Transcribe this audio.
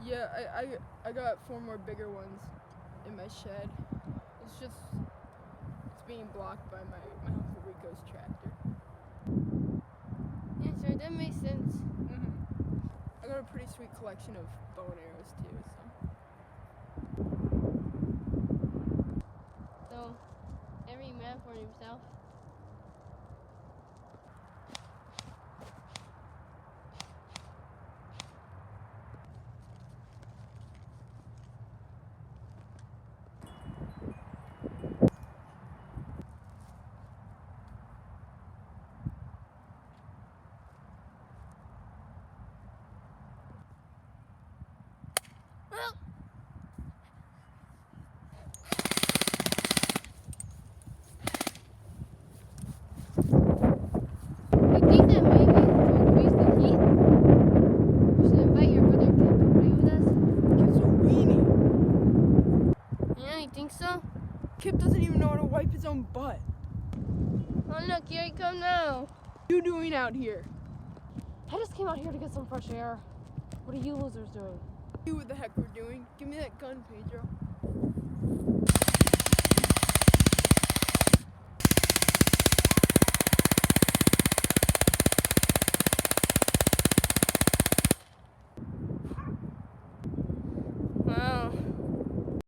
Yeah, I got 4 more bigger ones in my shed. It's being blocked by my Uncle Rico's tractor. Yeah, sure, that makes sense. I got a pretty sweet collection of bow and arrows too. So, every man for himself. You think that maybe to increase the heat, we should invite your brother Kip to play with us? Kip's a weenie. Yeah, you think so? Kip doesn't even know how to wipe his own butt. Oh look, here he comes now. What are you doing out here? I just came out here to get some fresh air. What are you losers doing? See what the heck we're doing? Give me that gun, Pedro.